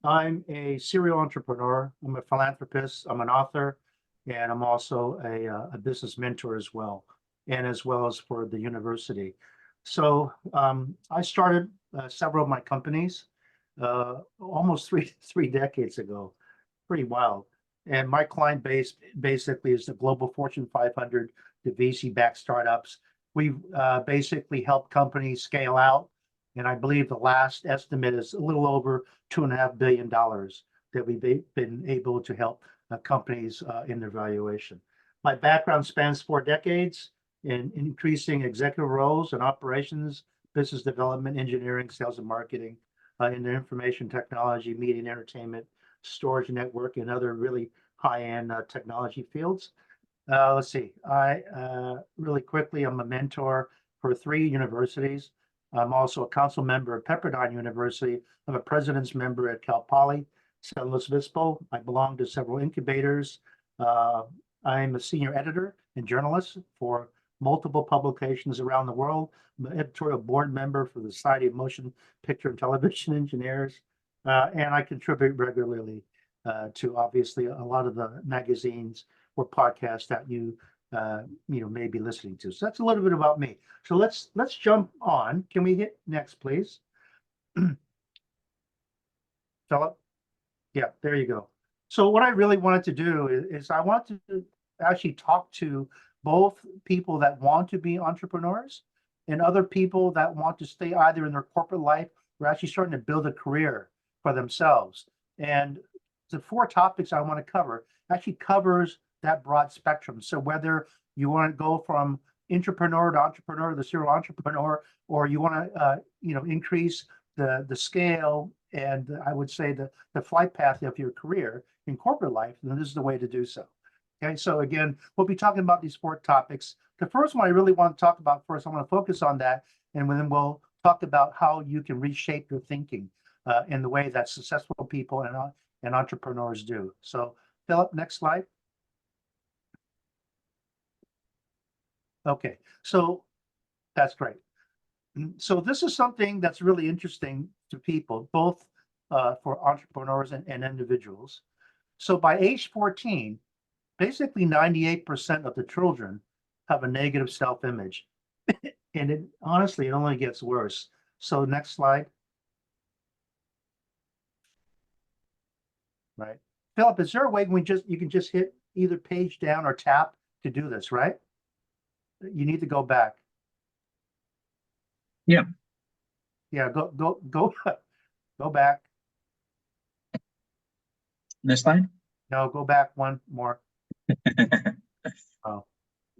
I'm a serial entrepreneur. I'm a philanthropist. I'm an author, and I'm also a business mentor as well, and as well as for the university. So I started several of my companies almost three decades ago. Pretty wild. And my client base basically is the global Fortune 500, the VC-backed startups. We've basically helped companies scale out, and I believe the last estimate is a little over $2.5 billion that we've been able to help companies in their valuation. My background spans 4 decades in increasing executive roles and operations, business development, engineering, sales, and marketing in the information technology, media and entertainment, storage network, and other really high-end technology fields. Let's see. I really quickly, I'm a mentor for 3 universities. I'm also a council member at Pepperdine University. I'm a president's member at Cal Poly San Luis Obispo. I belong to several incubators. Uh, I'm a senior editor and journalist for multiple publications around the world. I'm an editorial board member for the Society of Motion Picture and Television Engineers, and I contribute regularly to obviously a lot of the magazines or podcasts that you may be listening to. So that's a little bit about me. So let's jump on. Can we hit next, please? Philip? Yeah, there you go. So what I really wanted to do is I want to actually talk to both people that want to be entrepreneurs and other people that want to stay either in their corporate life or actually starting to build a career for themselves. And the 4 topics I want to cover actually covers that broad spectrum. So whether you want to go from entrepreneur, the serial entrepreneur, or you want to increase the scale and I would say the flight path of your career in corporate life, then this is the way to do so. Okay, so again, we'll be talking about these 4 topics. The first one I really want to talk about first, I want to focus on that, and then we'll talk about how you can reshape your thinking in the way that successful people and entrepreneurs do. So, Philip, next slide. Okay, so that's great. So this is something that's really interesting to people, both for entrepreneurs and individuals. So by age 14, basically 98% of the children have a negative self-image. And honestly, it only gets worse. So next slide. Right. Philip, is there a way you can just hit either page down or tap to do this, right? You need to go back. Yeah. Yeah, go back. This slide? No, go back one more. Oh, all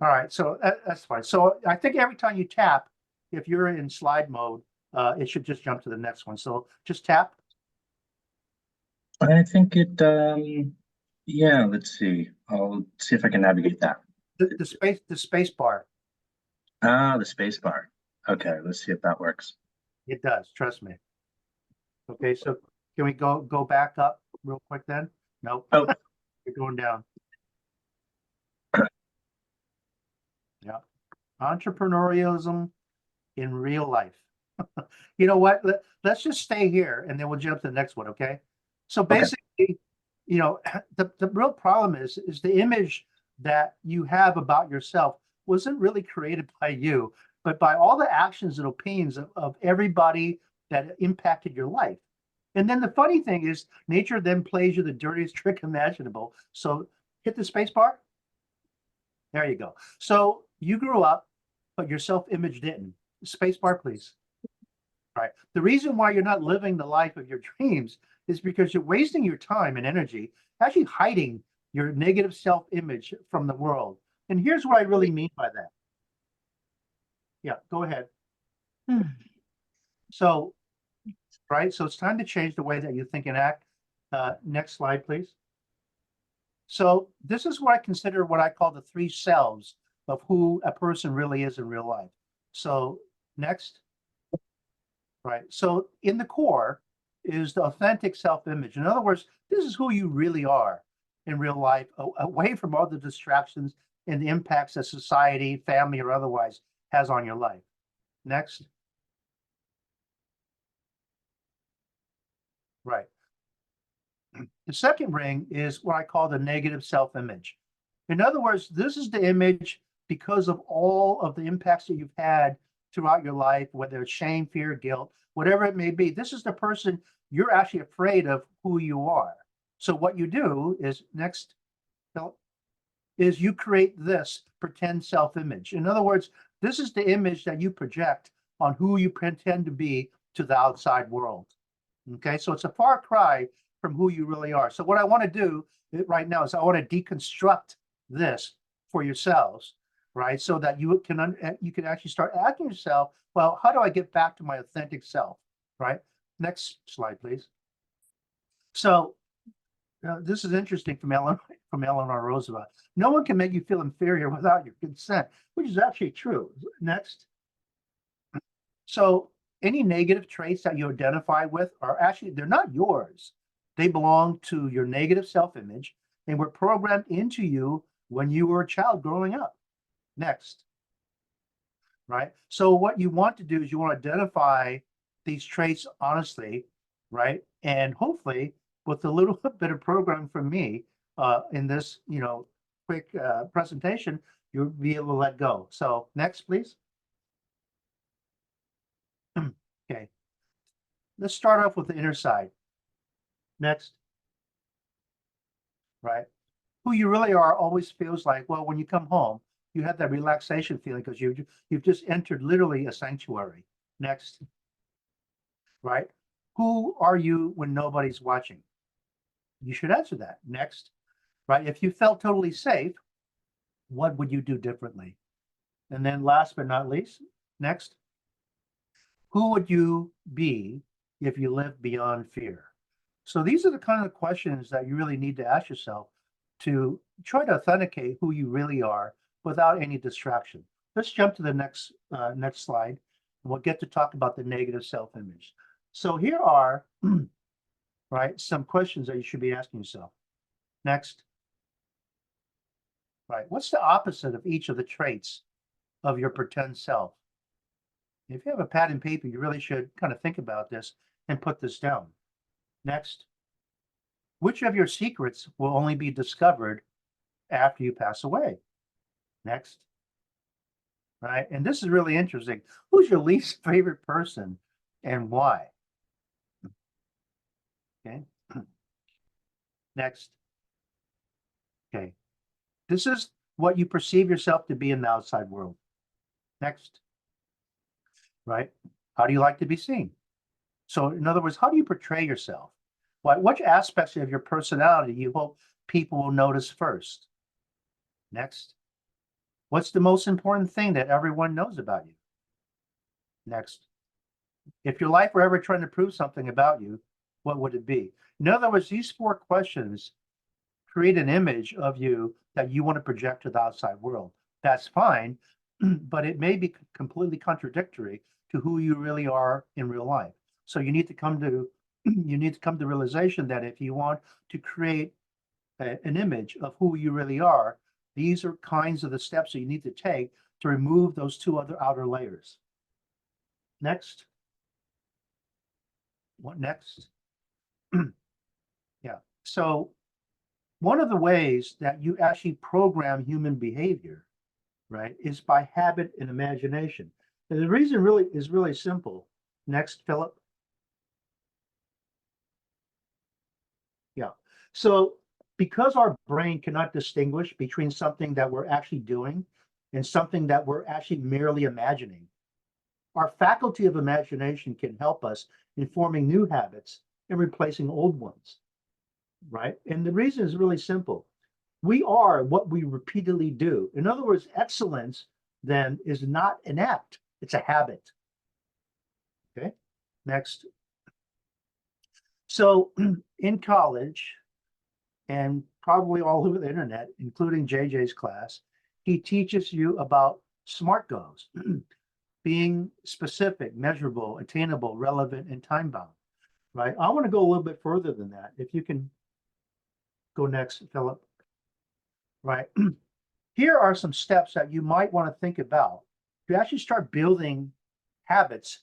right. So that's fine. So I think every time you tap, if you're in slide mode, it should just jump to the next one. So just tap. I think it, yeah, let's see. I'll see if I can navigate that. The space bar. Ah, the space bar. Okay, let's see if that works. It does. Trust me. Okay, so can we go back up real quick then? Nope. Oh, You're going down. Yeah. Entrepreneurialism in real life. You know what? Let's just stay here and then we'll jump to the next one, okay? So okay. basically, the real problem is the image that you have about yourself wasn't really created by you, but by all the actions and opinions of everybody that impacted your life. And then the funny thing is, nature then plays you the dirtiest trick imaginable. So hit the space bar. There you go. So you grew up, but your self-image didn't. Space bar, please. All right. The reason why you're not living the life of your dreams is because you're wasting your time and energy actually hiding your negative self-image from the world. And here's what I really mean by that. Yeah, go ahead. So, right. So it's time to change the way that you think and act. Next slide, please. So this is what I consider what I call the 3 selves of who a person really is in real life. So next. Right. So in the core is the authentic self-image. In other words, this is who you really are in real life, away from all the distractions and the impacts that society, family, or otherwise has on your life. Next. Right. The second ring is what I call the negative self-image. In other words, this is the image because of all of the impacts that you've had throughout your life, whether it's shame, fear, guilt, whatever it may be. This is the person you're actually afraid of who you are. So what you do is next, is you create this pretend self-image. In other words, this is the image that you project on who you pretend to be to the outside world. Okay, so it's a far cry from who you really are. So what I want to do right now is I want to deconstruct this for yourselves, right? So that you can actually start asking yourself, well, how do I get back to my authentic self, right? Next slide, please. So this is interesting from Eleanor Roosevelt. No one can make you feel inferior without your consent, which is actually true. Next. So any negative traits that you identify with are actually, they're not yours. They belong to your negative self-image and were programmed into you when you were a child growing up. Next. Right? So what you want to do is you want to identify these traits honestly, right? And hopefully with a little bit of program from me in this, quick presentation, you'll be able to let go. So next, please. Okay. Let's start off with the inner side. Next. Right? Who you really are always feels like, well, when you come home, you have that relaxation feeling because you've just entered literally a sanctuary. Next. Right? Who are you when nobody's watching? You should answer that. Next. Right? If you felt totally safe, what would you do differently? And then last but not least, next. Who would you be if you lived beyond fear? So these are the kind of questions that you really need to ask yourself to try to authenticate who you really are without any distraction. Let's jump to the next slide, and we'll get to talk about the negative self-image. So here are right some questions that you should be asking yourself. Next. Right. What's the opposite of each of the traits of your pretend self? If you have a pad and paper, you really should kind of think about this and put this down. Next. Which of your secrets will only be discovered after you pass away? Next. Right. And this is really interesting. Who's your least favorite person and why? Okay. Next. Okay. This is what you perceive yourself to be in the outside world. Next. Right. How do you like to be seen? So in other words, how do you portray yourself? What aspects of your personality you hope people will notice first? Next. What's the most important thing that everyone knows about you? Next. If your life were ever trying to prove something about you, what would it be? In other words, these 4 questions create an image of you that you want to project to the outside world. That's fine, but it may be completely contradictory to who you really are in real life. So you need to come to the realization that if you want to create an image of who you really are, these are kinds of the steps that you need to take to remove those 2 other outer layers. Next. What next? Yeah. So one of the ways that you actually program human behavior, right, is by habit and imagination. And the reason is really simple. Next, Philip. Yeah. So because our brain cannot distinguish between something that we're actually doing and something that we're actually merely imagining, our faculty of imagination can help us in forming new habits and replacing old ones, right? And the reason is really simple. We are what we repeatedly do. In other words, excellence then is not an act, it's a habit. Okay, next. So in college, and probably all over the internet, including JJ's class, he teaches you about SMART goals, being specific, measurable, attainable, relevant, and time bound, right? I want to go a little bit further than that. If you can go next, Philip, right? Here are some steps that you might want to think about to actually start building habits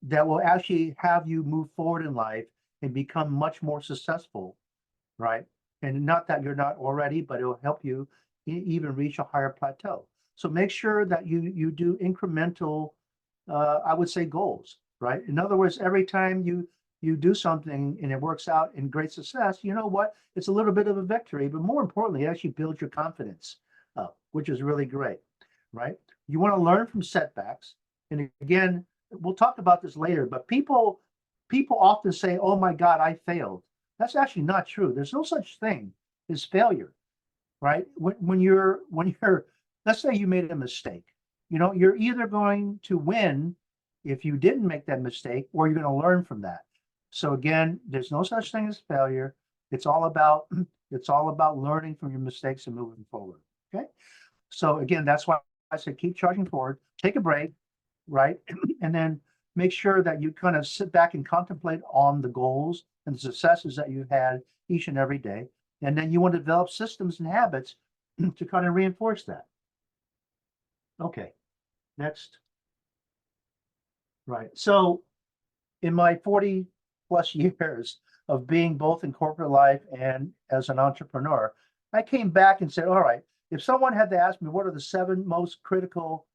that will actually have you move forward in life and become much more successful right? And not that you're not already, but it'll help you even reach a higher plateau. So make sure that you do incremental, I would say goals, right? In other words, every time you do something and it works out in great success, you know what? It's a little bit of a victory, but more importantly, it actually builds your confidence up, which is really great, right? You want to learn from setbacks. And again, we'll talk about this later, but people often say, "Oh my God, I failed." That's actually not true. There's no such thing as failure, right? When you're let's say you made a mistake, you're either going to win if you didn't make that mistake, or you're going to learn from that. So again, there's no such thing as failure. It's all about it's all about learning from your mistakes and moving forward. Okay. So again, that's why I said keep charging forward, take a break, right? And then make sure that you kind of sit back and contemplate on the goals and the successes that you had each and every day. And then you want to develop systems and habits to kind of reinforce that. Okay, next. Right. So in my 40 plus years of being both in corporate life and as an entrepreneur, I came back and said, all right, if someone had to ask me what are the 7 most critical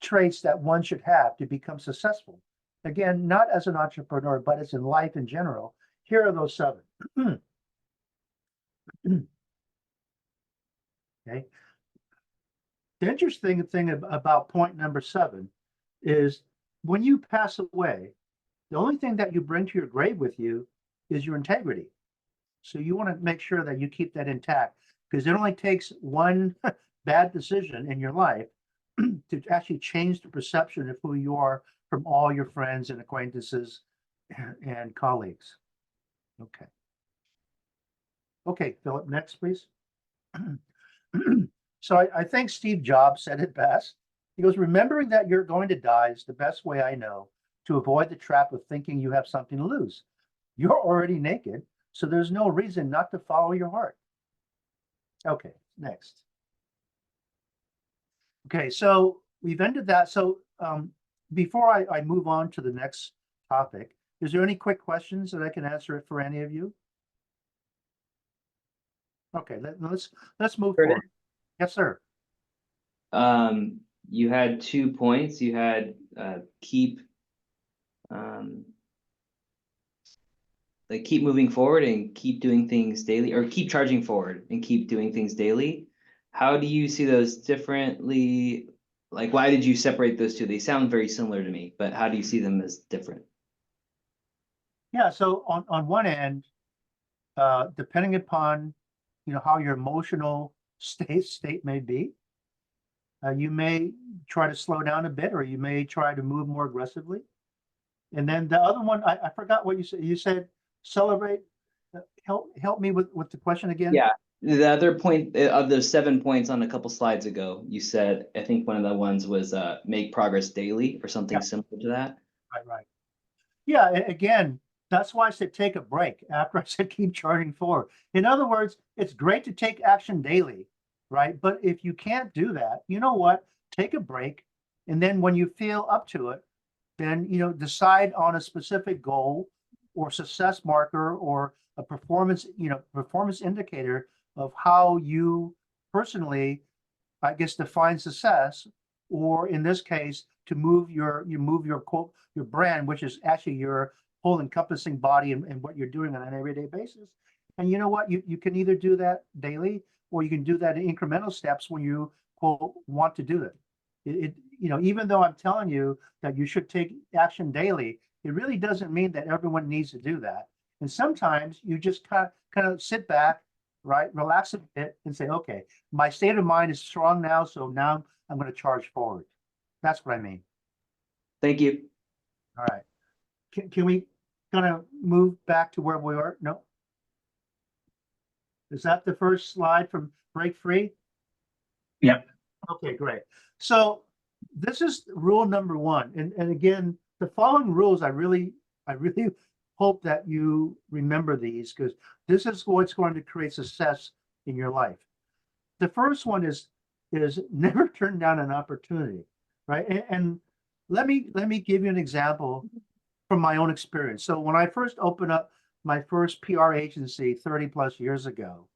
traits that one should have to become successful, again, not as an entrepreneur, but as in life in general, here are those 7. Okay. The interesting thing about point number 7 is when you pass away, the only thing that you bring to your grave with you is your integrity. So you want to make sure that you keep that intact, because it only takes one bad decision in your life to actually change the perception of who you are from all your friends and acquaintances and colleagues. Okay. Okay, Philip, next, please. So I think Steve Jobs said it best. He goes, remembering that you're going to die is the best way I know to avoid the trap of thinking you have something to lose. You're already naked, so there's no reason not to follow your heart. Okay, next. Okay, so we've ended that. So before I move on to the next topic, is there any quick questions that I can answer for any of you? Okay, let's move Curtis? forward. Yes, sir. You had 2 points. You had keep keep moving forward and keep doing things daily, or keep charging forward and keep doing things daily. How do you see those differently? Like, why did you separate those two? They sound very similar to me, but how do you see them as different? Yeah, so on one end, depending upon how your emotional state may be, you may try to slow down a bit, or you may try to move more aggressively. And then the other one, I forgot what you said. You said celebrate. Help me with the question again. Yeah. The other point of those 7 points on a couple slides ago, you said, I think one of the ones was make progress daily or something Yeah. similar to that. Right. Yeah, again, that's why I said take a break after I said keep charging forward. In other words, it's great to take action daily, right? But if you can't do that, you know what? Take a break. And then when you feel up to it, then decide on a specific goal or success marker or a performance indicator of how you personally, I guess, define success, or in this case, to move your quote your brand, which is actually your whole encompassing body and what you're doing on an everyday basis. And you know what? You can either do that daily, or you can do that in incremental steps when you quote want to do it. Even though I'm telling you that you should take action daily, it really doesn't mean that everyone needs to do that. And sometimes you just kind of sit back, right, relax a bit, and say, okay, my state of mind is strong now, so now I'm going to charge forward. That's what I mean. Thank you. All right. Can we kind of move back to where we are? No. Is that the first slide from Break Free? Yep. Okay, great. So this is rule number 1. And again, the following rules, I really hope that you remember these, because this is what's going to create success in your life. The first one is never turn down an opportunity, right? And let me give you an example from my own experience. So when I first opened up my first PR agency 30 plus years ago,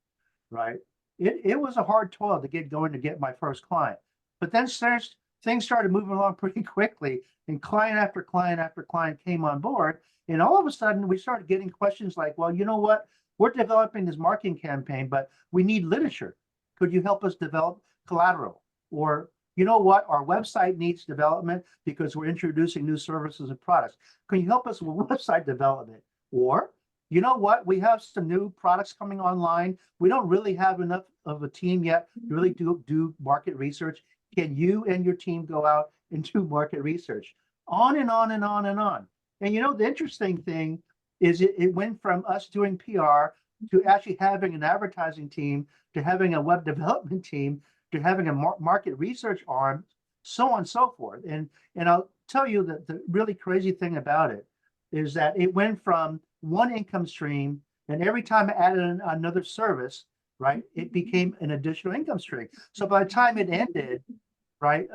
right? It was a hard toil to get going to get my first client. But then things started moving along pretty quickly, and client after client after client came on board. And all of a sudden, we started getting questions like, well, you know what? We're developing this marketing campaign, but we need literature. Could you help us develop collateral? Or, you know what? Our website needs development because we're introducing new services and products. Can you help us with website development? Or, you know what? We have some new products coming online. We don't really have enough of a team yet to really do market research. Can you and your team go out and do market research? On and on and on and on. And you know, the interesting thing is it went from us doing PR to actually having an advertising team, to having a web development team, to having a market research arm, so on and so forth. And I'll tell you that the really crazy thing about it is that it went from one income stream, and every time I added another service, right, it became an additional income stream. So by the time it ended, right,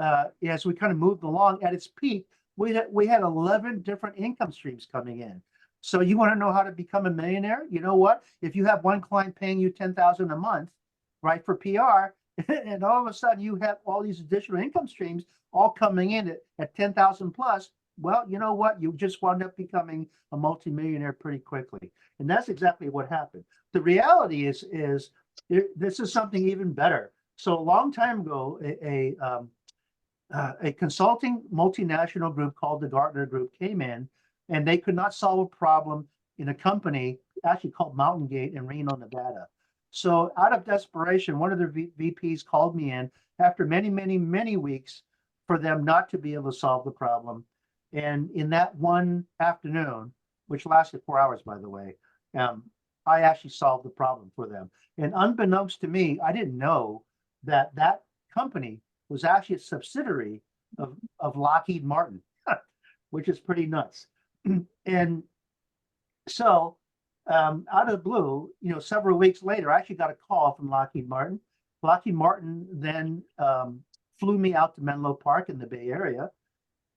as we kind of moved along at its peak, we had 11 different income streams coming in. So you want to know how to become a millionaire? You know what? If you have one client paying you $10,000 a month, right, for PR, and all of a sudden you have all these additional income streams all coming in at 10,000 plus, well, you know what? You just wound up becoming a multimillionaire pretty quickly. And that's exactly what happened. The reality is this is something even better. So a long time ago, a consulting multinational group called the Gartner Group came in, and they could not solve a problem in a company actually called Mountain Gate in Reno, Nevada. So out of desperation, one of their VPs called me in after many, many, many weeks for them not to be able to solve the problem. And in that one afternoon, which lasted 4 hours, by the way, I actually solved the problem for them. And unbeknownst to me, I didn't know that that company was actually a subsidiary of Lockheed Martin, which is pretty nuts. And so out of the blue, you know, several weeks later, I actually got a call from Lockheed Martin. Lockheed Martin then flew me out to Menlo Park in the Bay Area,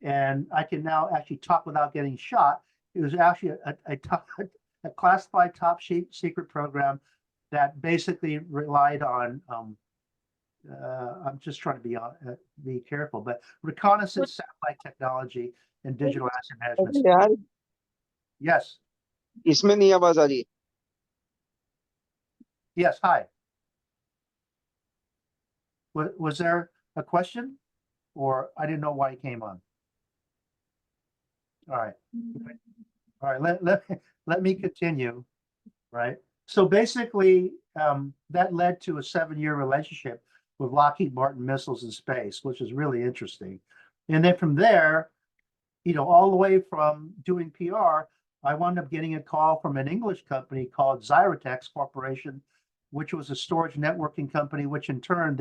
and I can now actually talk without getting shot. It was actually a classified top secret program that basically relied on, I'm just trying to be careful, but reconnaissance satellite technology and digital asset management. यार Yes, इसमें नहीं आवाज आ रही। yes, hi. Was there a question? Or I didn't know why he came on. All right. All right, let me continue, right? So basically, that led to a 7-year relationship with Lockheed Martin Missiles and Space, which is really interesting. And then from there, you know, all the way from doing PR, I wound up getting a call from an English company called Zyratex Corporation, which was a storage networking company, which in turn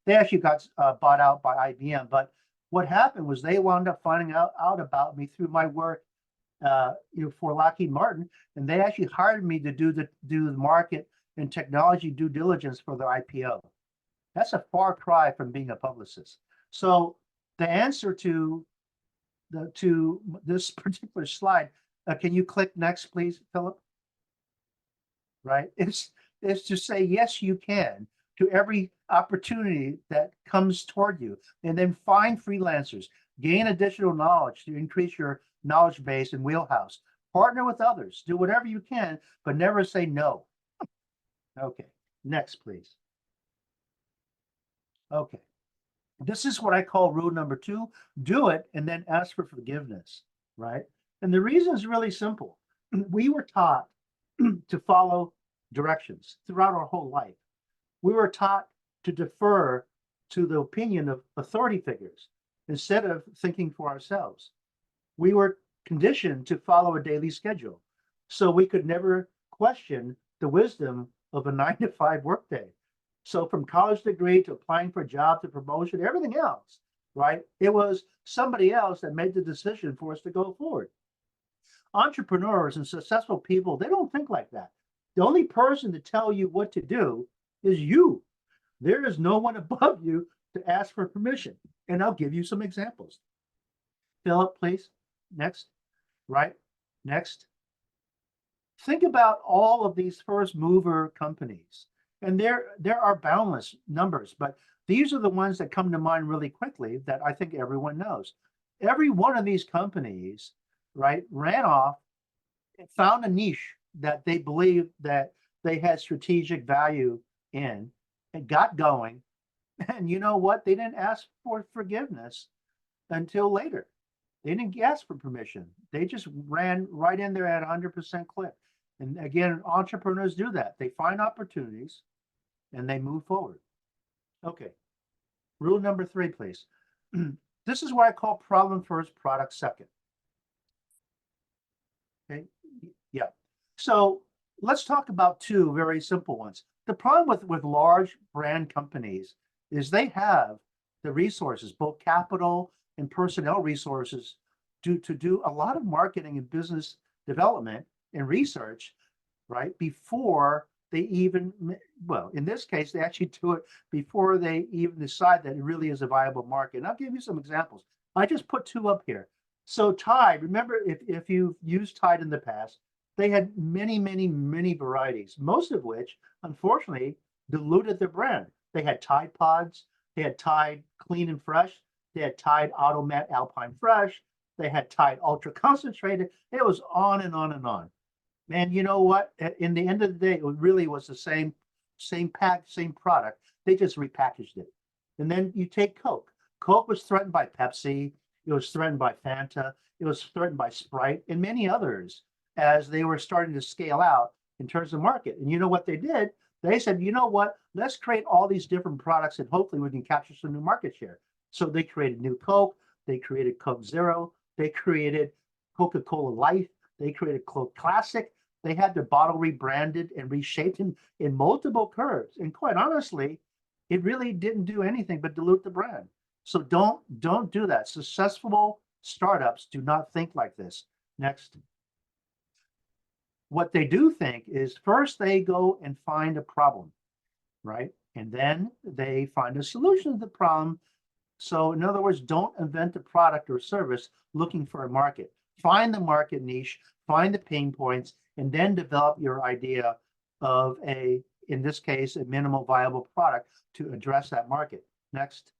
they actually got bought out by IBM. But what happened was they wound up finding out about me through my work, you know, for Lockheed Martin, and they actually hired me to do the market and technology due diligence for their IPO. That's a far cry from being a publicist. So the answer to this particular slide, can you click next, please, Philip? Right, it's to say yes, you can to every opportunity that comes toward you, and then find freelancers, gain additional knowledge to increase your knowledge base and wheelhouse, partner with others, do whatever you can, but never say no. Okay, next, please. Okay, this is what I call rule number 2, do it and then ask for forgiveness, right? And the reason is really simple. We were taught to follow directions throughout our whole life. We were taught to defer to the opinion of authority figures instead of thinking for ourselves. We were conditioned to follow a daily schedule, so we could never question the wisdom of a 9-to-5 workday. So from college degree to applying for a job to promotion, everything else, right? It was somebody else that made the decision for us to go forward. Entrepreneurs and successful people, they don't think like that. The only person to tell you what to do is you. There is no one above you to ask for permission. And I'll give you some examples. Philip, please. Next. Right. Next. think about all of these first mover companies, and there are boundless numbers, but these are the ones that come to mind really quickly that I think everyone knows. Every one of these companies, right, ran off and found a niche that they believed that they had strategic value in and got going. And you know what? They didn't ask for forgiveness until later. They didn't ask for permission. They just ran right in there at 100% clip. And again, entrepreneurs do that. They find opportunities and they move forward. Okay. Rule number 3, please. This is what I call problem first, product second. Okay. Yeah. So let's talk about 2 very simple ones. The problem with large brand companies is they have the resources, both capital and personnel resources, to do a lot of marketing and business development and research, right, before they even, well, in this case, they actually do it before they even decide that it really is a viable market. And I'll give you some examples. I just put 2 up here. So Tide, remember, if you've used Tide in the past, they had many varieties, most of which, unfortunately, diluted their brand. They had Tide Pods, they had Tide Clean and Fresh, they had Tide Automat Alpine Fresh, they had Tide Ultra Concentrated. It was on and on and on. Man, you know what? In the end of the day, it really was the same pack, same product. They just repackaged it. And then you take Coke. Coke was threatened by Pepsi. It was threatened by Fanta. It was threatened by Sprite and many others as they were starting to scale out in terms of market. And you know what they did? They said, you know what? Let's create all these different products and hopefully we can capture some new market share. So they created new Coke. They created Coke Zero. They created Coca-Cola Light. They created Coke Classic. They had their bottle rebranded and reshaped in multiple curves. And quite honestly, it really didn't do anything but dilute the brand. So don't do that. Successful startups do not think like this. Next. What they do think is first they go and find a problem, right? And then they find a solution to the problem. So in other words, don't invent a product or service looking for a market. Find the market niche, find the pain points, and then develop your idea of in this case, a minimal viable product to address that market. Next.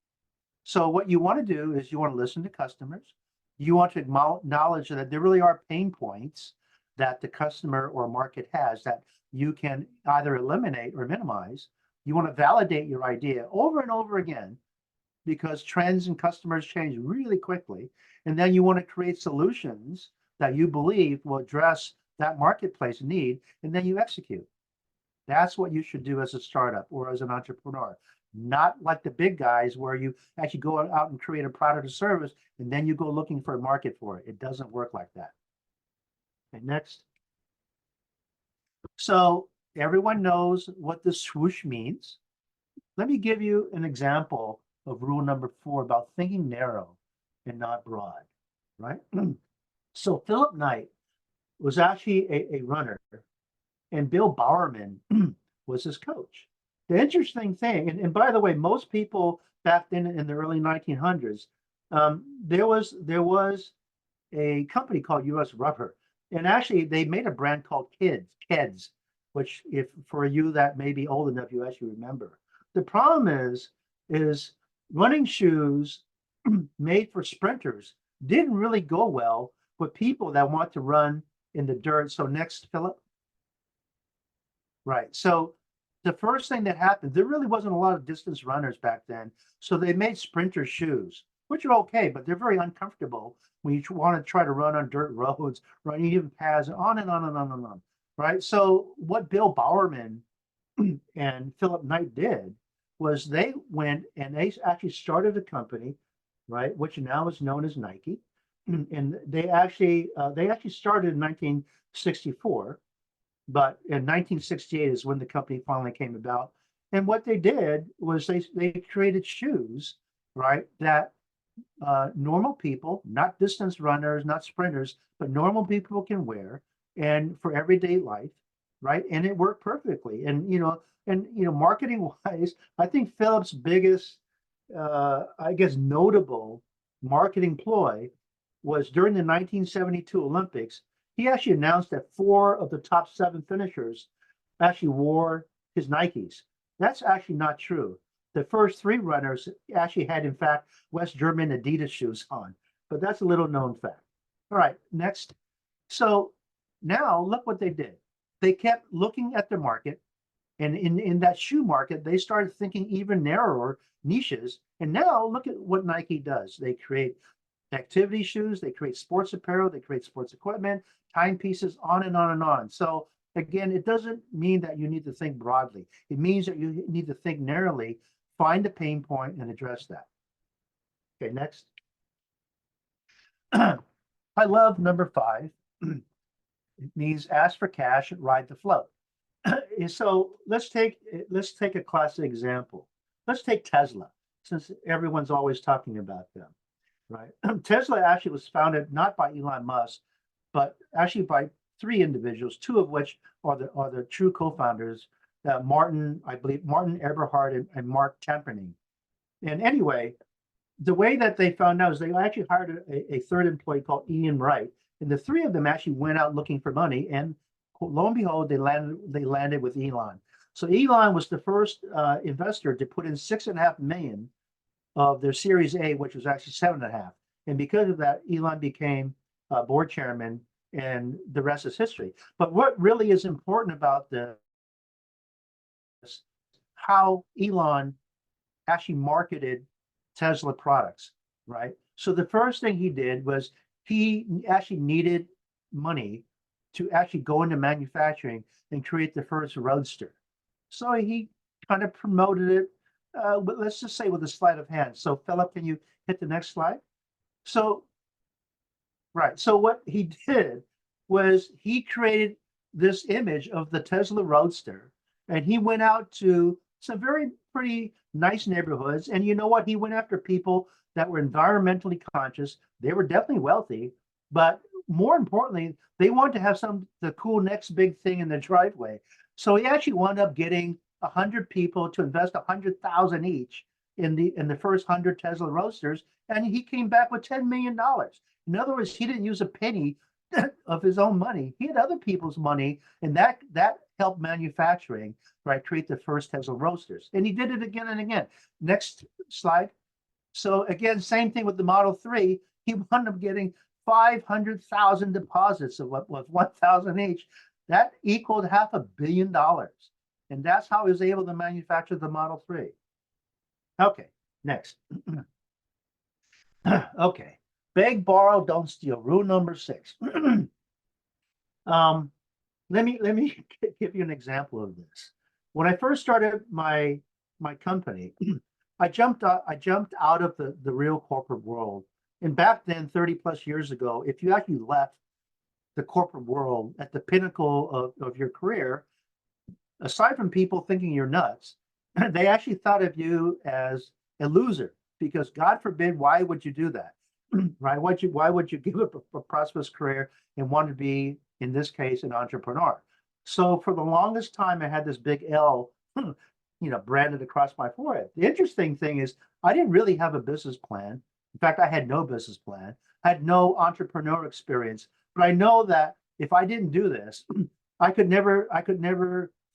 So what you want to do is you want to listen to customers. You want to acknowledge that there really are pain points that the customer or market has that you can either eliminate or minimize. You want to validate your idea over and over again because trends and customers change really quickly. And then you want to create solutions that you believe will address that marketplace need, and then you execute. That's what you should do as a startup or as an entrepreneur. Not like the big guys where you actually go out and create a product or service, and then you go looking for a market for it. It doesn't work like that. Okay, next. So everyone knows what the swoosh means. Let me give you an example of rule number 4 about thinking narrow and not broad, right? So Philip Knight was actually a runner, and Bill Bowerman was his coach. The interesting thing, and by the way, most people back then in the early 1900s, there was a company called US Rubber, and actually they made a brand called Keds, which if for you that may be old enough, you actually remember. The problem is running shoes made for sprinters didn't really go well with people that want to run in the dirt. So next, Philip. Right. So the first thing that happened, there really wasn't a lot of distance runners back then. So they made sprinter shoes, which are okay, but they're very uncomfortable when you want to try to run on dirt roads, run even paths, on and on and on and on. Right. So what Bill Bowerman and Philip Knight did was they went and they actually started a company, right, which now is known as Nike. And they actually started in 1964. But in 1968 is when the company finally came about. And what they did was they created shoes, right, that normal people, not distance runners, not sprinters, but normal people can wear and for everyday life, right? And it worked perfectly. And marketing wise, I think Philip's biggest, I guess, notable marketing ploy was during the 1972 Olympics. he actually announced that 4 of the top 7 finishers actually wore his Nikes. That's actually not true. The first 3 runners actually had, in fact, West German Adidas shoes on, but that's a little known fact. All right, next. So now look what they did. They kept looking at the market, and in that shoe market, they started thinking even narrower niches. And now look at what Nike does. They create activity shoes, they create sports apparel, they create sports equipment, timepieces, on and on and on. So again, it doesn't mean that you need to think broadly. It means that you need to think narrowly, find the pain point and address that. Okay, next. I love number 5. It means ask for cash and ride the float. So let's take a classic example. Let's take Tesla, since everyone's always talking about them, right? Tesla actually was founded not by Elon Musk, but actually by 3 individuals, 2 of which are the true co-founders, Martin Eberhard and Mark Temperning. And anyway, the way that they found out is they actually hired a 3rd employee called Ian Wright, and the 3 of them actually went out looking for money, and lo and behold, they landed with Elon. So Elon was the first investor to put in $6.5 million of their Series A, which was actually 7.5. And because of that, Elon became board chairman, and the rest is history. But what really is important about this, how Elon actually marketed Tesla products, right? So the first thing he did was he actually needed money to actually go into manufacturing and create the first roadster. So he kind of promoted it, but let's just say with a sleight of hand. So Philip, can you hit the next slide? So, right, so what he did was he created this image of the Tesla Roadster, and he went out to some pretty nice neighborhoods. And you know what? He went after people that were environmentally conscious. They were definitely wealthy, but more importantly, they wanted to have the cool next big thing in the driveway. So he actually wound up getting 100 people to invest 100,000 each in the first 100 Tesla Roadsters, and he came back with $10 million. In other words, he didn't use a penny of his own money. He had other people's money, and that helped manufacturing, right, create the first Tesla Roadsters. And he did it again and again. Next slide. So again, same thing with the Model 3. He wound up getting 500,000 deposits of what was 1,000 each. That equaled $500 million. And that's how he was able to manufacture the Model 3. Okay, next. Okay, beg, borrow, don't steal. Rule number 6. Let me give you an example of this. When I first started my company, I jumped out of the real corporate world. And back then, 30 plus years ago, if you actually left the corporate world at the pinnacle of your career, aside from people thinking you're nuts, they actually thought of you as a loser, because God forbid, why would you do that? Right? Why would you give up a prosperous career and want to be, in this case, an entrepreneur? So for the longest time, I had this big L, branded across my forehead. The interesting thing is I didn't really have a business plan. In fact, I had no business plan. I had no entrepreneur experience. But I know that if I didn't do this, I could never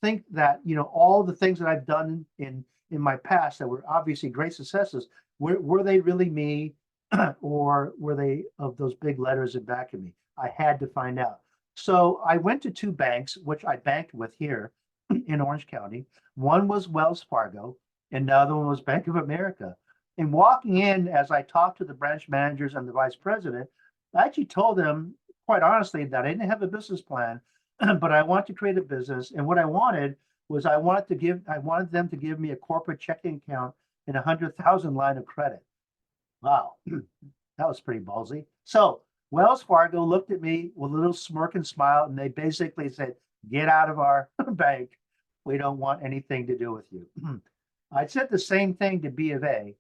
think that, all the things that I've done in my past that were obviously great successes, were they really me, or were they of those big letters in back of me? I had to find out. So I went to 2 banks, which I banked with here in Orange County. One was Wells Fargo, and the other one was Bank of America. And walking in, as I talked to the branch managers and the vice president, I actually told them, quite honestly, that I didn't have a business plan, but I want to create a business. And what I wanted was I wanted them to give me a corporate checking account and 100,000 line of credit. Wow, that was pretty ballsy. So Wells Fargo looked at me with a little smirk and smile, and they basically said, "Get out of our bank. We don't want anything to do with you." I said the same thing to B of A.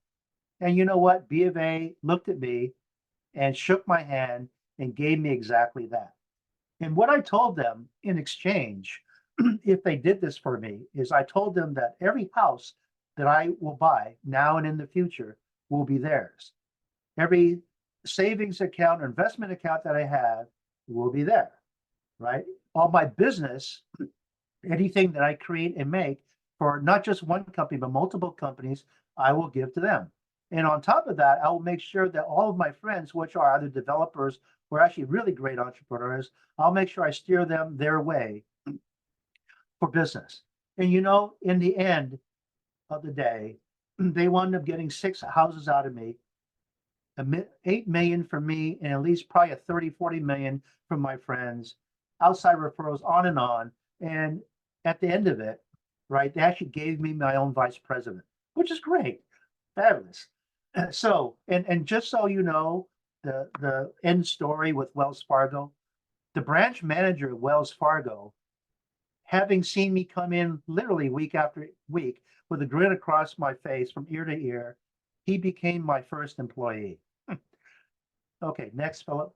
And you know what? B of A looked at me and shook my hand and gave me exactly that. And what I told them in exchange, if they did this for me, is I told them that every house that I will buy now and in the future will be theirs. Every savings account or investment account that I have will be there. right? All my business, anything that I create and make for not just one company, but multiple companies, I will give to them. And on top of that, I will make sure that all of my friends, which are either developers or actually really great entrepreneurs, I'll make sure I steer them their way for business. And in the end of the day, they wound up getting 6 houses out of me, 8 million from me, and at least probably a 30-40 million from my friends, outside referrals, on and on. And at the end of it, right, they actually gave me my own vice president, which is great, fabulous. So, and just so you know, the end story with Wells Fargo, the branch manager at Wells Fargo, having seen me come in literally week after week with a grin across my face from ear to ear, he became my first employee. Okay, next, Philip.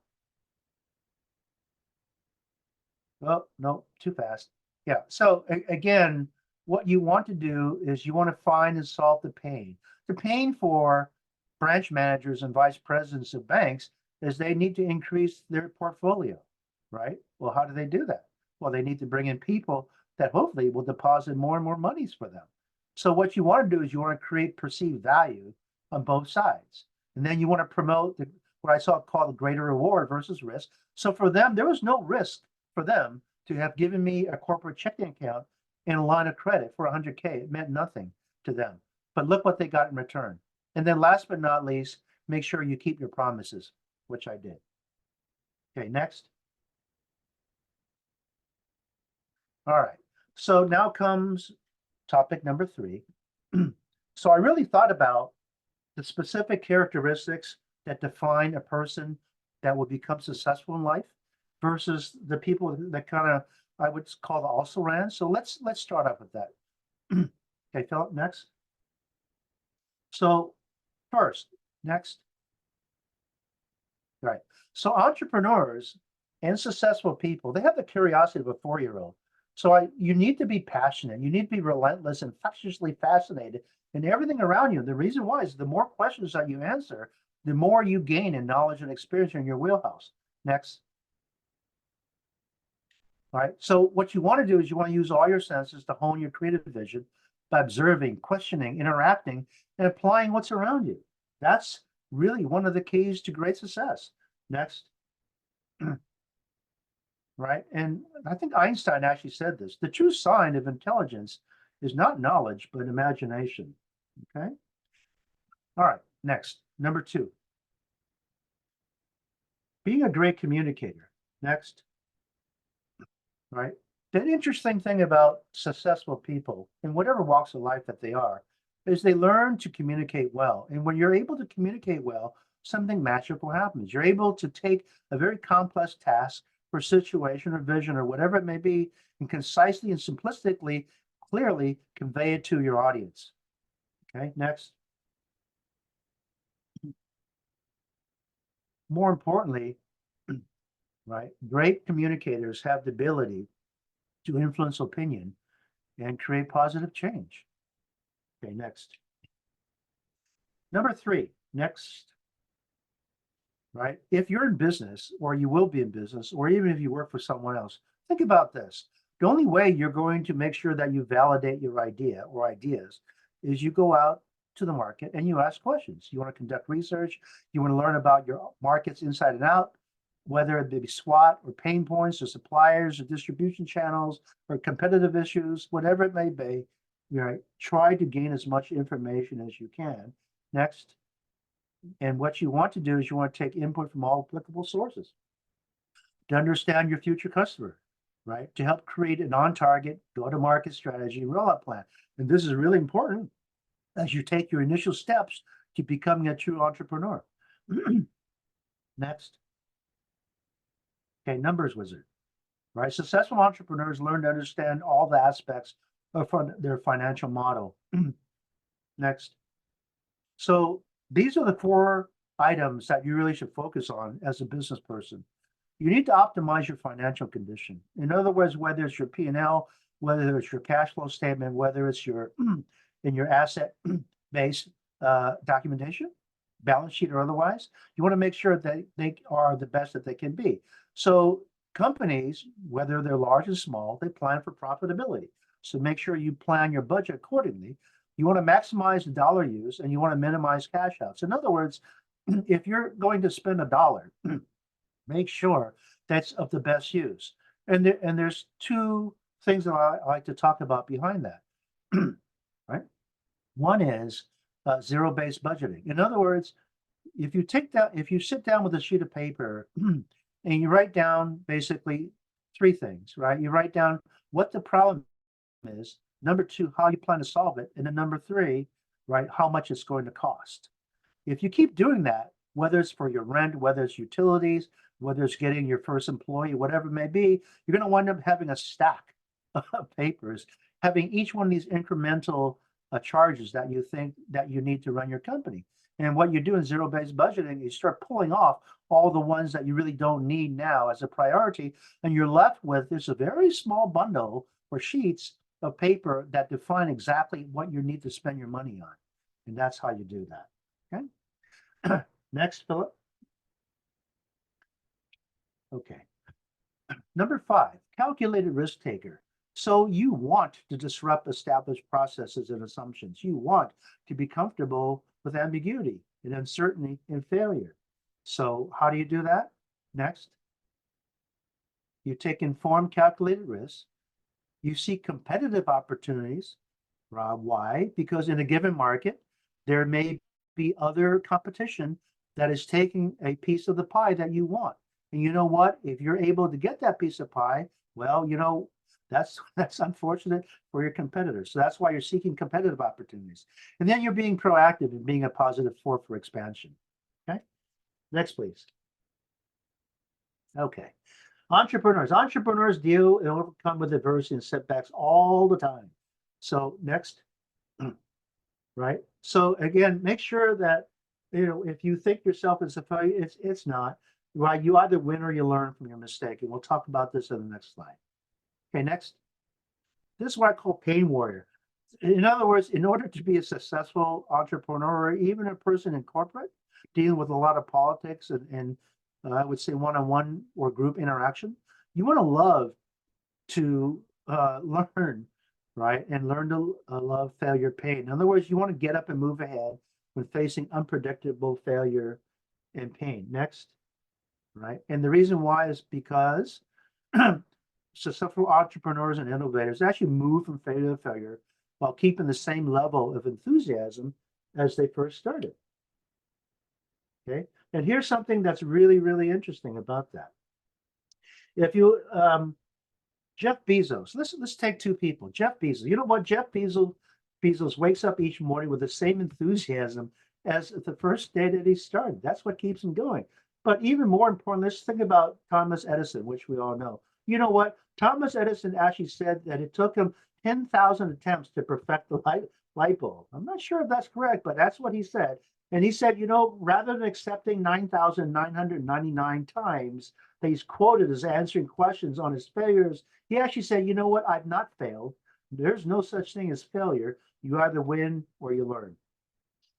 Oh, no, too fast. Yeah, so again, what you want to do is you want to find and solve the pain. The pain for branch managers and vice presidents of banks is they need to increase their portfolio, right? Well, how do they do that? Well, they need to bring in people that hopefully will deposit more and more monies for them. So what you want to do is you want to create perceived value on both sides. And then you want to promote what I saw called the greater reward versus risk. So for them, there was no risk for them to have given me a corporate checking account and a line of credit for 100K. It meant nothing to them. But look what they got in return. And then last but not least, make sure you keep your promises, which I did. Okay, next. All right. So now comes topic number 3. So I really thought about the specific characteristics that define a person that will become successful in life versus the people that kind of I would call the also ran. So let's start off with that. Okay, Philip, next. So first, next. Right. So entrepreneurs and successful people, they have the curiosity of a 4-year-old. So you need to be passionate. You need to be relentless, infectiously fascinated in everything around you. The reason why is the more questions that you answer, the more you gain in knowledge and experience in your wheelhouse. Next. All right. So what you want to do is you want to use all your senses to hone your creative vision by observing, questioning, interacting, and applying what's around you. That's really one of the keys to great success. Next. Right. And I think Einstein actually said this: the true sign of intelligence is not knowledge, but imagination. Okay. All right. Next, number 2. Being a great communicator. Next. Right. The interesting thing about successful people in whatever walks of life that they are is they learn to communicate well. And when you're able to communicate well, something magical happens. You're able to take a very complex task or situation or vision or whatever it may be and concisely and simplistically, clearly convey it to your audience. Okay, next. More importantly, right, great communicators have the ability to influence opinion and create positive change. Okay, next. Number 3, next. Right? If you're in business, or you will be in business, or even if you work for someone else, think about this. The only way you're going to make sure that you validate your idea or ideas is you go out to the market and you ask questions. You want to conduct research. You want to learn about your markets inside and out, whether it be SWOT or pain points or suppliers or distribution channels or competitive issues, whatever it may be. Right? Try to gain as much information as you can. Next. And what you want to do is you want to take input from all applicable sources to understand your future customer, right? To help create an on-target go-to-market strategy rollout plan. And this is really important as you take your initial steps to becoming a true entrepreneur. Next. Okay, numbers wizard, right? Successful entrepreneurs learn to understand all the aspects of their financial model. Next. So these are the 4 items that you really should focus on as a business person. You need to optimize your financial condition. In other words, whether it's your P&L, whether it's your cash flow statement, whether it's your in your asset based documentation, balance sheet or otherwise, you want to make sure that they are the best that they can be. So companies, whether they're large or small, they plan for profitability. So make sure you plan your budget accordingly. You want to maximize the dollar use and you want to minimize cash outs. In other words, if you're going to spend $1, make sure that's of the best use. And there's two things that I like to talk about behind that, right? One is zero-based budgeting. In other words, if you sit down with a sheet of paper and you write down basically three things, right? You write down what the problem is, number two, how you plan to solve it, and then number three, right, how much it's going to cost. If you keep doing that, whether it's for your rent, whether it's utilities, whether it's getting your first employee, whatever it may be, you're going to wind up having a stack of papers, having each one of these incremental charges that you think that you need to run your company. And what you do in zero-based budgeting, you start pulling off all the ones that you really don't need now as a priority, and you're left with this a very small bundle or sheets of paper that define exactly what you need to spend your money on. And that's how you do that. Okay. Next, Philip. Okay. Number 5, calculated risk taker. So you want to disrupt established processes and assumptions. You want to be comfortable with ambiguity and uncertainty and failure. So how do you do that? Next. You take informed calculated risks. You seek competitive opportunities. Rob, why? Because in a given market, there may be other competition that is taking a piece of the pie that you want. And you know what? If you're able to get that piece of pie, well, you know, that's unfortunate for your competitors. So that's why you're seeking competitive opportunities. And then you're being proactive and being a positive force for expansion. Okay. Next, please. Okay. Entrepreneurs deal and overcome with adversity and setbacks all the time. So next, right? So again, make sure that, you know, if you think yourself as a failure, it's not. Right? You either win or you learn from your mistake. And we'll talk about this in the next slide. Okay, next. This is what I call pain warrior. In other words, in order to be a successful entrepreneur, or even a person in corporate, dealing with a lot of politics and I would say one-on-one or group interaction, you want to love to learn, right? And learn to love failure pain. In other words, you want to get up and move ahead when facing unpredictable failure and pain. Next, right? And the reason why is because successful entrepreneurs and innovators actually move from failure to failure while keeping the same level of enthusiasm as they first started. Okay, and here's something that's really, really interesting about that. If you, Jeff Bezos, let's take two people. Jeff Bezos, you know what? Jeff Bezos wakes up each morning with the same enthusiasm as the first day that he started. That's what keeps him going. But even more important, let's think about Thomas Edison, which we all know. You know what? Thomas Edison actually said that it took him 10,000 attempts to perfect the light bulb. I'm not sure if that's correct, but that's what he said. And he said, you know, rather than accepting 9,999 times that he's quoted as answering questions on his failures, he actually said, you know what? I've not failed. There's no such thing as failure. You either win or you learn.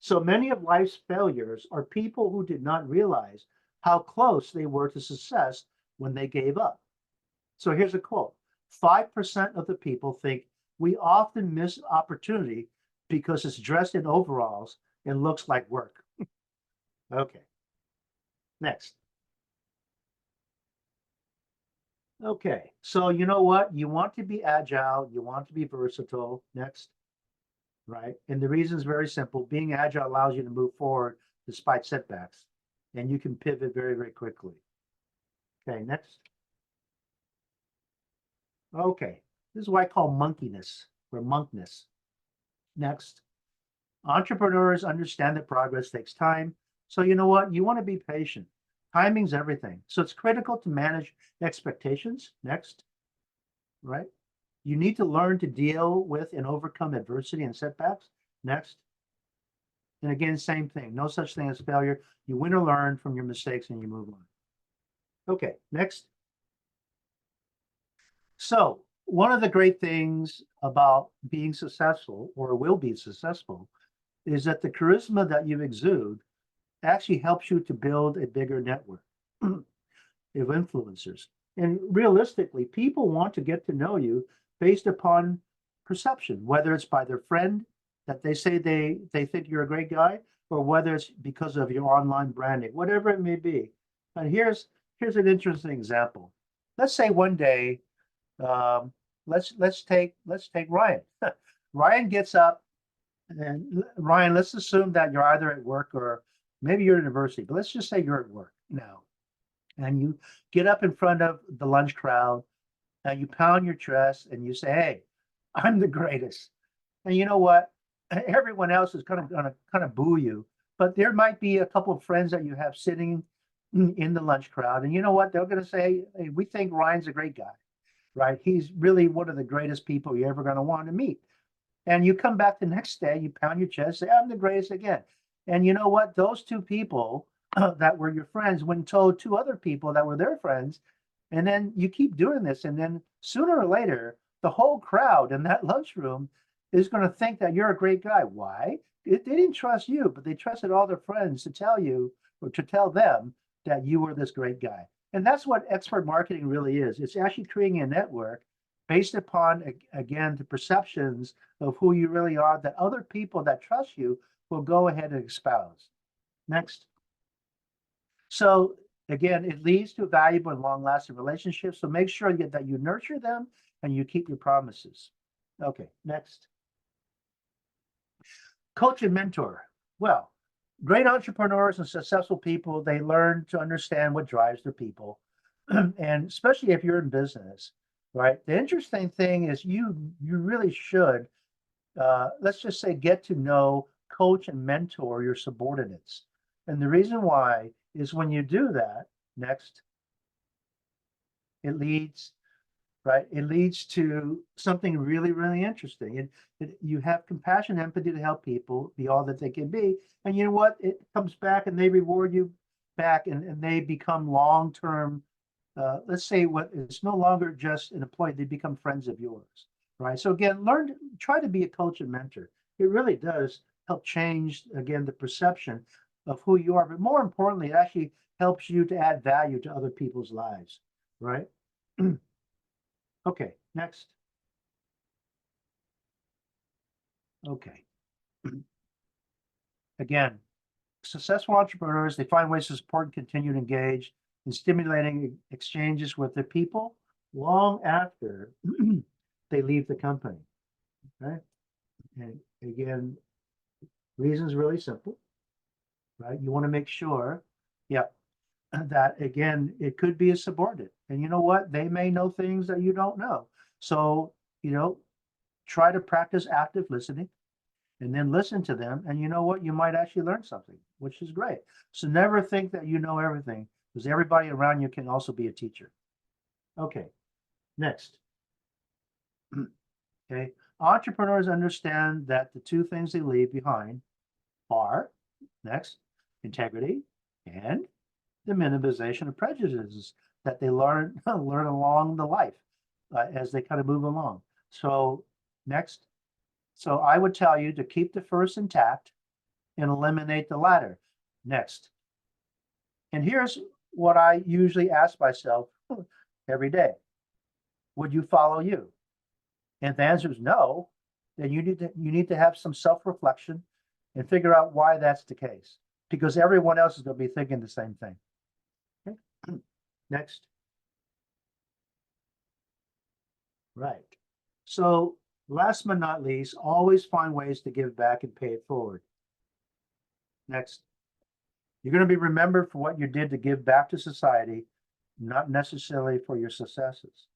So many of life's failures are people who did not realize how close they were to success when they gave up. So here's a quote. 5% of the people think we often miss opportunity because it's dressed in overalls and looks like work. Okay. Next. Okay. So you know what? You want to be agile. You want to be versatile. Next. Right. And the reason is very simple. Being agile allows you to move forward despite setbacks. And you can pivot very, very quickly. Okay. Next. Okay, this is what I call monkiness or monkness. Next, entrepreneurs understand that progress takes time. So you know what? You want to be patient. Timing's everything. So it's critical to manage expectations. Next, right? You need to learn to deal with and overcome adversity and setbacks. Next. And again, same thing. No such thing as failure. You win or learn from your mistakes and you move on. Okay, next. So one of the great things about being successful or will be successful is that the charisma that you exude actually helps you to build a bigger network of influencers. And realistically, people want to get to know you based upon perception, whether it's by their friend that they say they think you're a great guy, or whether it's because of your online branding, whatever it may be. And here's an interesting example. Let's say one day, let's take Ryan. Ryan gets up, and Ryan, let's assume that you're either at work or maybe you're at university, but let's just say you're at work now. And you get up in front of the lunch crowd and you pound your chest and you say, hey, I'm the greatest. And you know what? Everyone else is gonna kind of boo you, but there might be a couple of friends that you have sitting in the lunch crowd. And you know what? They're gonna say, hey, we think Ryan's a great guy, right? He's really one of the greatest people you're ever gonna want to meet. And you come back the next day, you pound your chest, say, I'm the greatest again. And you know what? Those two people that were your friends went and told two other people that were their friends. And then you keep doing this. And then sooner or later, the whole crowd in that lunchroom is going to think that you're a great guy. Why? They didn't trust you, but they trusted all their friends to tell you or to tell them that you were this great guy. And that's what expert marketing really is. It's actually creating a network based upon, again, the perceptions of who you really are that other people that trust you will go ahead and espouse. Next. So again, it leads to valuable and long-lasting relationships. So make sure that you nurture them and you keep your promises. Okay, next. Coach and mentor. Well, great entrepreneurs and successful people, they learn to understand what drives their people. And especially if you're in business, right? The interesting thing is you really should, let's just say, get to know, coach, and mentor your subordinates. And the reason why is when you do that, next, it leads, right? It leads to something really, really interesting. You have compassion, empathy to help people be all that they can be. And you know what? It comes back and they reward you back and they become long-term, let's say it's no longer just an employee, they become friends of yours, right? So again, try to be a coach and mentor. It really does help change, again, the perception of who you are, but more importantly, it actually helps you to add value to other people's lives, right? Okay, next. Okay. Again, successful entrepreneurs, they find ways to support and continue to engage in stimulating exchanges with their people long after they leave the company, right? And again, reason's really simple, right? You want to make sure, yeah, that again, it could be a subordinate. And you know what? They may know things that you don't know. So, try to practice active listening and then listen to them. And you know what? You might actually learn something, which is great. So never think that you know everything, because everybody around you can also be a teacher. Okay, next. Okay, entrepreneurs understand that the two things they leave behind are, next, integrity and the minimization of prejudices that they learn along the life as they kind of move along. So next, so I would tell you to keep the first intact and eliminate the latter. Next. And here's what I usually ask myself every day. Would you follow you? And if the answer is no, then you need to have some self-reflection and figure out why that's the case, because everyone else is going to be thinking the same thing. Okay. Next. Right. So last but not least, always find ways to give back and pay it forward. Next. You're going to be remembered for what you did to give back to society, not necessarily for your successes.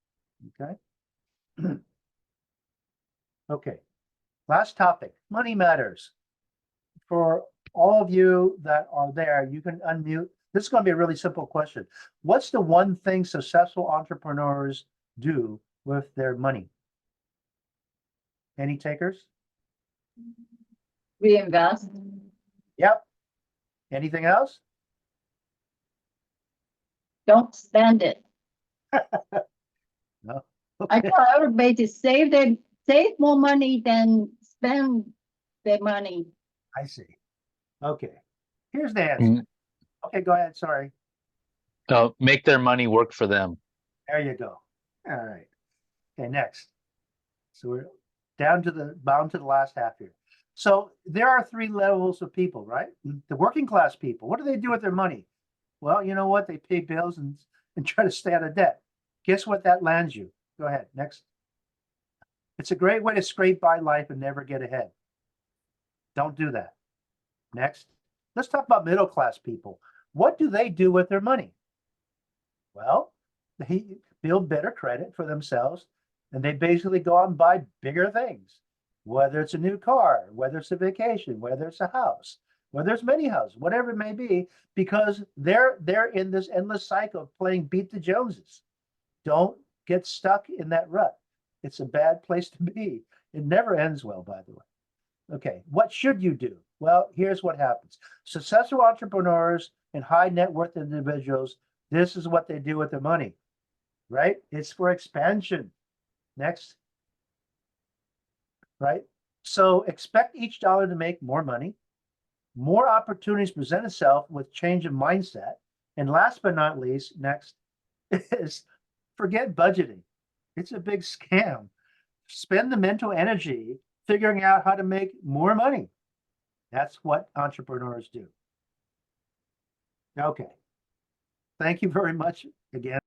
Okay. Okay. Last topic, money matters. For all of you that are there, you can unmute. This is going to be a really simple question. What's the one thing successful entrepreneurs do with their money? Any takers? Reinvest. Yep. Anything else? Don't spend it. No. I Okay. tell everybody to save more money than spend their money. I see. Okay. Here's the answer. Okay, go ahead. Sorry. Make their money work for them. There you go. All right. Okay, next. So we're down to bound to the last half here. So there are three levels of people, right? The working class people, what do they do with their money? Well, you know what? They pay bills and try to stay out of debt. Guess what that lands you? Go ahead, next. It's a great way to scrape by life and never get ahead. Don't do that. Next. Let's talk about middle class people. What do they do with their money? Well, they build better credit for themselves, and they basically go out and buy bigger things, whether it's a new car, whether it's a vacation, whether it's a house, whether it's many houses, whatever it may be, because they're in this endless cycle of playing beat the Joneses. Don't get stuck in that rut. It's a bad place to be. It never ends well, by the way. Okay, what should you do? Well, here's what happens. Successful entrepreneurs and high net worth individuals, this is what they do with their money, right? It's for expansion. Next. Right? So expect each dollar to make more money. More opportunities present itself with change of mindset. And last but not least, next is forget budgeting. It's a big scam. Spend the mental energy figuring out how to make more money. That's what entrepreneurs do. Okay. Thank you very much again.